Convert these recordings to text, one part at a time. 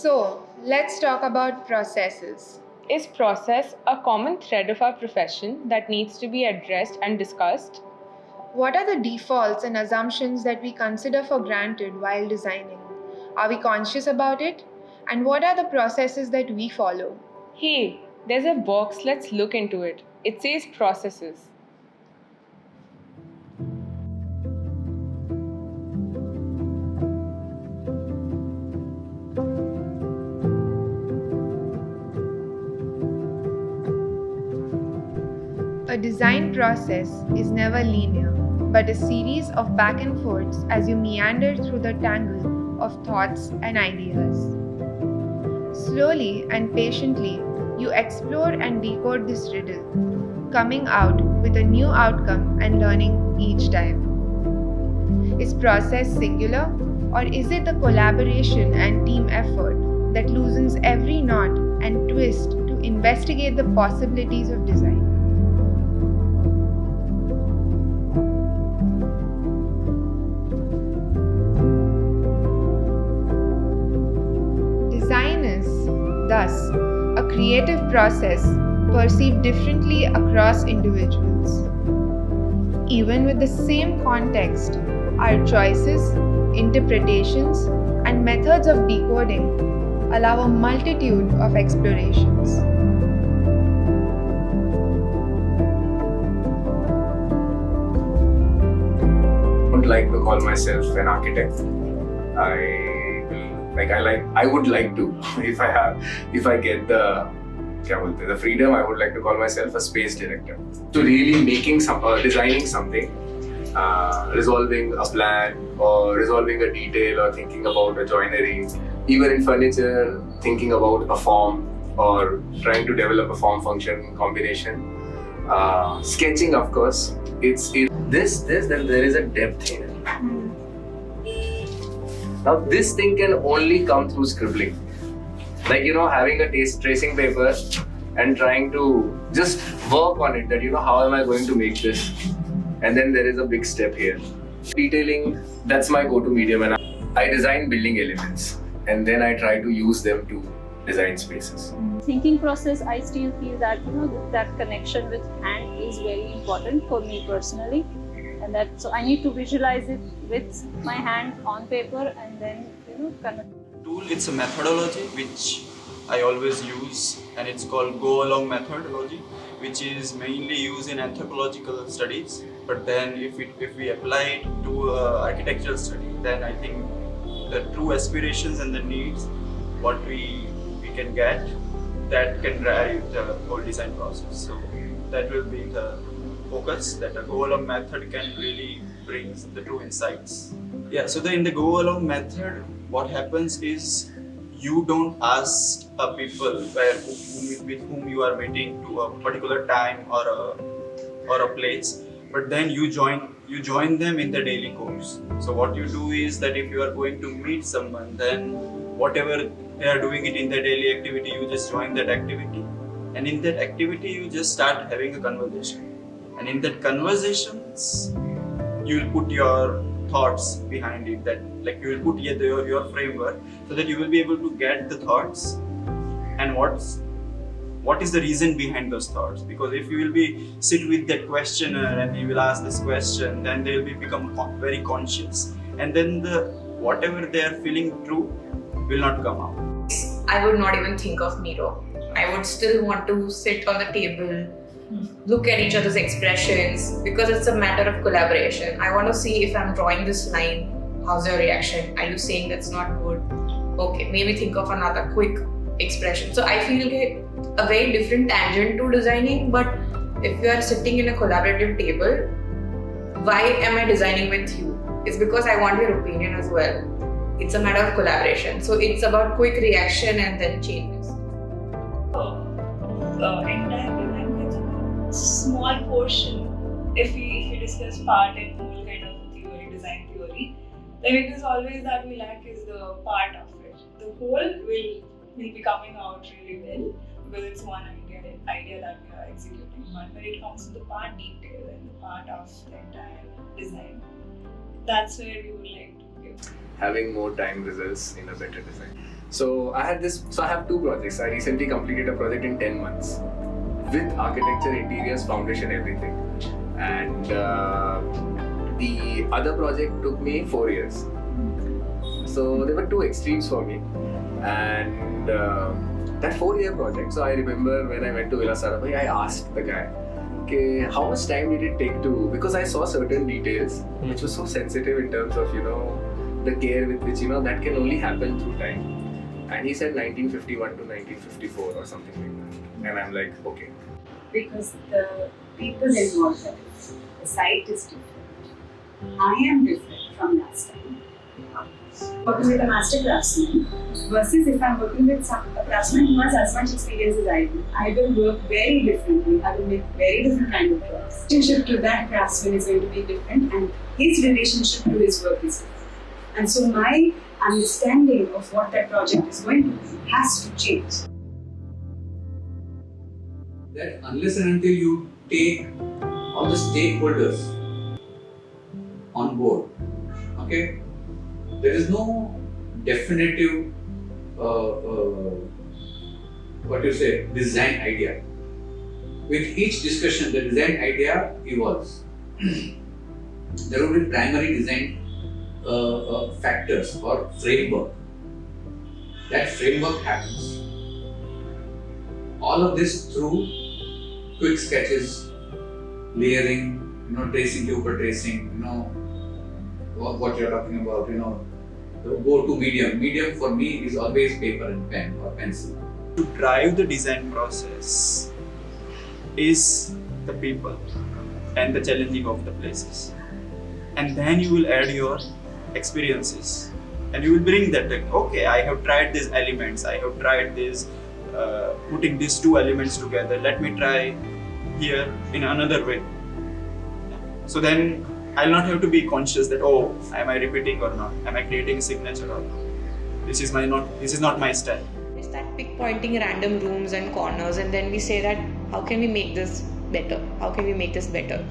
So, let's talk about processes. Is process a common thread of our profession that needs to be addressed and discussed? What are the defaults and assumptions that we consider for granted while designing? Are we conscious about it? And what are the processes that we follow? Hey, there's a box, let's look into it. It says processes. A design process is never linear, but a series of back and forths as you meander through the tangle of thoughts and ideas. Slowly and patiently, you explore and decode this riddle, coming out with a new outcome and learning each time. Is process singular, or is it the collaboration and team effort that loosens every knot and twist to investigate the possibilities of design? Design is, thus, a creative process perceived differently across individuals. Even with the same context, our choices, interpretations, and methods of decoding allow a multitude of explorations. I would like to call myself an architect. I would like to if I get the freedom, I would like to call myself a space director. So really designing something, resolving a plan or resolving a detail or thinking about a joinery, even in furniture, thinking about a form or trying to develop a form function combination. Sketching, of course, then there is a depth in it. Now this thing can only come through scribbling. Having a tracing paper and trying to just work on it, that how am I going to make this? And then there is a big step here. Detailing, that's my go-to medium, and I design building elements and then I try to use them to design spaces. Thinking process, I still feel that that connection with hand is very important for me personally, and so I need to visualize it with my hand on paper and then connect. Tool, it's a methodology which I always use, and it's called go along methodology, which is mainly used in anthropological studies. But then if we apply it to architectural study, then I think the true aspirations and the needs, what we can get, that can drive the whole design process. So that will be the focus, that a go along method can really bring the true insights. Yeah, so in the go along method, what happens is you don't ask people with whom you are meeting to a particular time or a place, but then you join them in the daily course. So what you do is that if you are going to meet someone, then whatever they are doing it in their daily activity, you just join that activity, and in that activity you just start having a conversation, and in that conversations you will put your thoughts behind it, that you will put your framework, so that you will be able to get the thoughts and what is the reason behind those thoughts. Because if you will be sit with that questioner and you will ask this question, then they will become very conscious, and then whatever they are feeling true will not come out. I would not even think of mirror. I would still want to sit on the table, look at each other's expressions, because it's a matter of collaboration. I want to see if I'm drawing this line, how's your reaction? Are you saying that's not good? Okay, maybe think of another quick expression. So I feel a very different tangent to designing, but if you are sitting in a collaborative table, why am I designing with you? It's because I want your opinion as well. It's a matter of collaboration. So it's about quick reaction and then changes. Entire design is a small portion. If we discuss part and whole kind of theory, design theory, then it is always that we lack is the part of it. The whole will be coming out really well because it's one idea that we are executing. But when it comes to the part detail and the part of the entire design, that's where we would like to give. Having more time results in a better design. So I have two projects. I recently completed a project in 10 months with architecture, interiors, foundation, everything. And the other project took me 4 years. So there were two extremes for me. And that 4-year project, so I remember when I went to Villa Sarabhai, I asked the guy, okay, how much time did it take to, because I saw certain details which was so sensitive in terms of, the care with which, that can only happen through time. And he said 1951 to 1954 or something like that. And I'm like, okay. Because the people involved in it, the site is different. I am different from last time. Working with a master craftsman versus if I'm working with a craftsman who has as much experience as I do, I will work very differently. I will make very different kind of works. Relationship to that craftsman is going to be different, and his relationship to his work is different. And so my understanding of what that project is going to be has to change. That unless and until you take all the stakeholders on board, okay, there is no definitive design idea. With each discussion, the design idea evolves. There will be primary design factors or framework. That framework happens. All of this through quick sketches, layering, tracing, paper tracing, what you're talking about, the go-to medium. Medium for me is always paper and pen or pencil. To drive the design process is the people and the challenging of the places. And then you will add your experiences and you will bring that, like, okay, I have tried these elements, I have tried this, putting these two elements together, let me try here in another way. So then I'll not have to be conscious that, oh, am I repeating or not? Am I creating a signature or not? This is not my style. It's that pinpointing random rooms and corners, and then we say that how can we make this better? How can we make this better?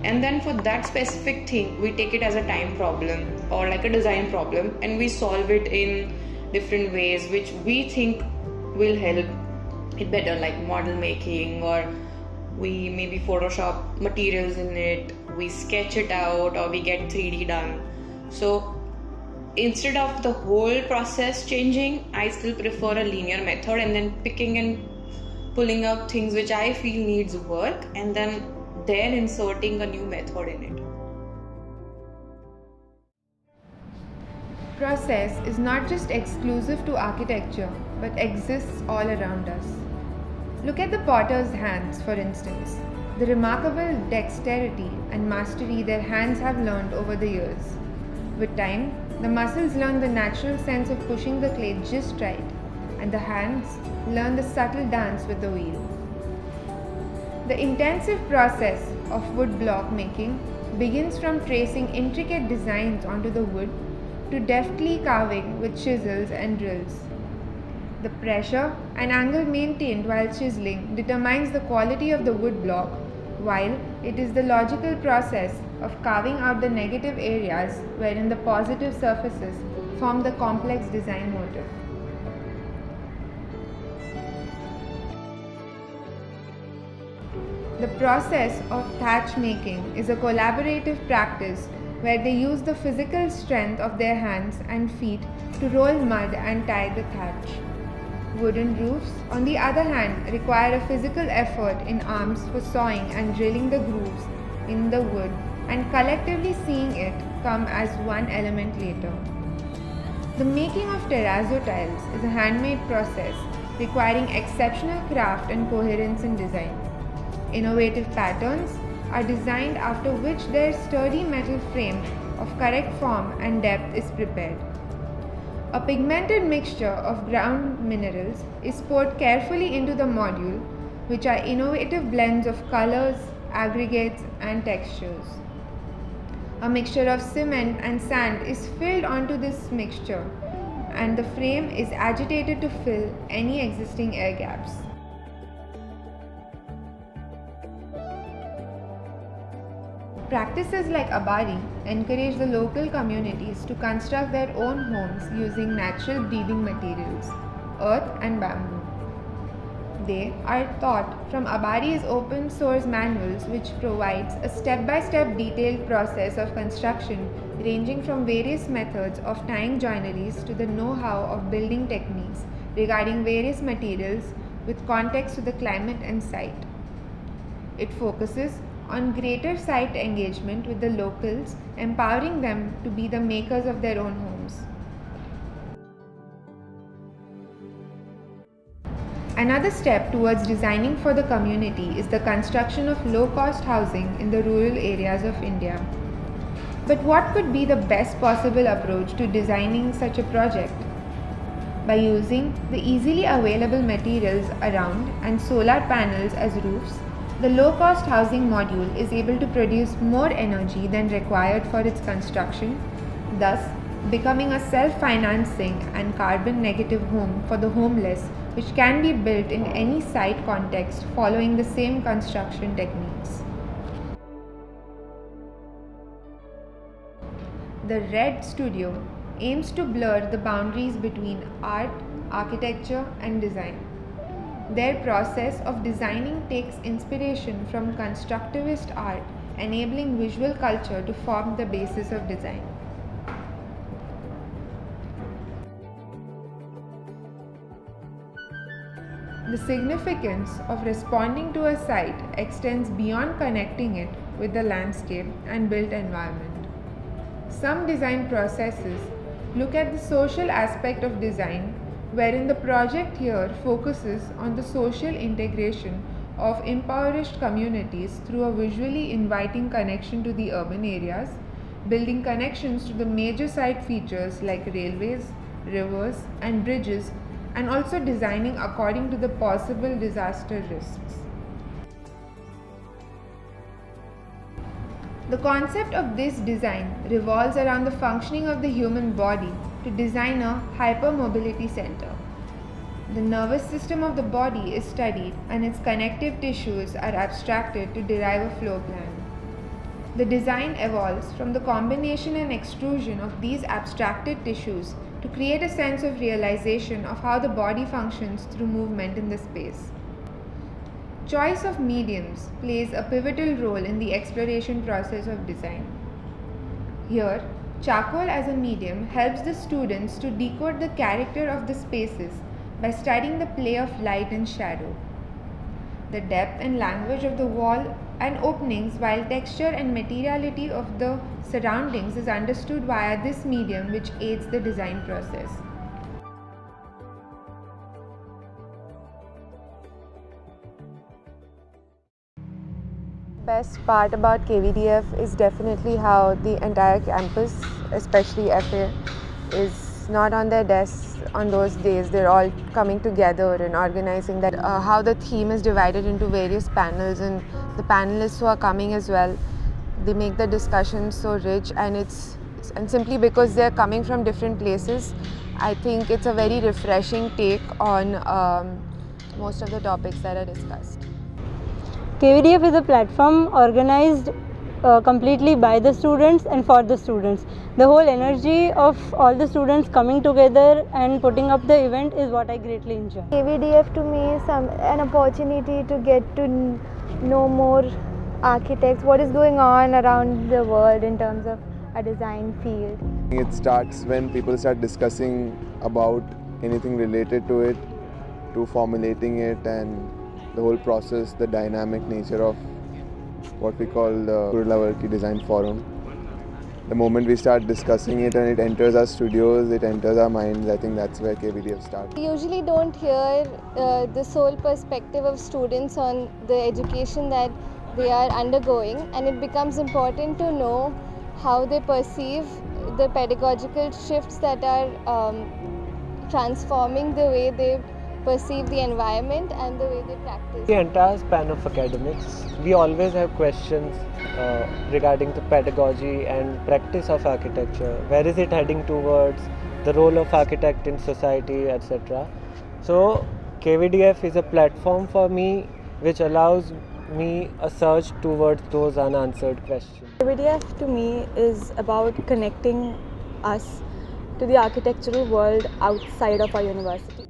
And then for that specific thing, we take it as a time problem or like a design problem, and we solve it in different ways which we think will help it better, like model making, or we maybe Photoshop materials in it, we sketch it out, or we get 3D done. So instead of the whole process changing, I still prefer a linear method, and then picking and pulling up things which I feel needs work, and then inserting a new method in it. Process is not just exclusive to architecture, but exists all around us. Look at the potter's hands, for instance. The remarkable dexterity and mastery their hands have learned over the years. With time, the muscles learn the natural sense of pushing the clay just right, and the hands learn the subtle dance with the wheel. The intensive process of wood block making begins from tracing intricate designs onto the wood to deftly carving with chisels and drills. The pressure and angle maintained while chiseling determines the quality of the wood block, while it is the logical process of carving out the negative areas wherein the positive surfaces form the complex design motif. The process of thatch making is a collaborative practice where they use the physical strength of their hands and feet to roll mud and tie the thatch. Wooden roofs, on the other hand, require a physical effort in arms for sawing and drilling the grooves in the wood and collectively seeing it come as one element later. The making of terrazzo tiles is a handmade process requiring exceptional craft and coherence in design. Innovative patterns are designed after which their sturdy metal frame of correct form and depth is prepared. A pigmented mixture of ground minerals is poured carefully into the module, which are innovative blends of colors, aggregates, and textures. A mixture of cement and sand is filled onto this mixture, and the frame is agitated to fill any existing air gaps. Practices like Abari encourage the local communities to construct their own homes using natural breathing materials, earth and bamboo. They are taught from Abari's open source manuals, which provides a step-by-step detailed process of construction ranging from various methods of tying joineries to the know-how of building techniques regarding various materials with context to the climate and site. It focuses on greater site engagement with the locals, empowering them to be the makers of their own homes. Another step towards designing for the community is the construction of low-cost housing in the rural areas of India. But what could be the best possible approach to designing such a project? By using the easily available materials around and solar panels as roofs, the low-cost housing module is able to produce more energy than required for its construction, thus becoming a self-financing and carbon-negative home for the homeless, which can be built in any site context following the same construction techniques. The RED Studio aims to blur the boundaries between art, architecture, and design. Their process of designing takes inspiration from constructivist art, enabling visual culture to form the basis of design. The significance of responding to a site extends beyond connecting it with the landscape and built environment. Some design processes look at the social aspect of design, wherein the project here focuses on the social integration of impoverished communities through a visually inviting connection to the urban areas, building connections to the major site features like railways, rivers, and bridges, and also designing according to the possible disaster risks. The concept of this design revolves around the functioning of the human body to design a hypermobility center. The nervous system of the body is studied and its connective tissues are abstracted to derive a flow plan. The design evolves from the combination and extrusion of these abstracted tissues to create a sense of realization of how the body functions through movement in the space. Choice of mediums plays a pivotal role in the exploration process of design. Here, charcoal as a medium helps the students to decode the character of the spaces by studying the play of light and shadow, the depth and language of the wall and openings, while texture and materiality of the surroundings is understood via this medium, which aids the design process. Best part about KVDF is definitely how the entire campus, especially FA, is not on their desks on those days. They're all coming together and organizing that, how the theme is divided into various panels, and the panelists who are coming as well, they make the discussion so rich, and simply because they're coming from different places, I think it's a very refreshing take on most of the topics that are discussed. KVDF is a platform organized completely by the students and for the students. The whole energy of all the students coming together and putting up the event is what I greatly enjoy. KVDF to me is an opportunity to get to know more architects, what is going on around the world in terms of a design field. It starts when people start discussing about anything related to it, to formulating it, and the whole process, the dynamic nature of what we call the Kurlavarki Design Forum. The moment we start discussing it and it enters our studios, it enters our minds, I think that's where KVDF starts. We usually don't hear the sole perspective of students on the education that they are undergoing, and it becomes important to know how they perceive the pedagogical shifts that are transforming the way they perceive the environment and the way they practice. The entire span of academics, we always have questions regarding the pedagogy and practice of architecture. Where is it heading towards? The role of architect in society, etc. So KVDF is a platform for me which allows me a search towards those unanswered questions. KVDF to me is about connecting us to the architectural world outside of our university.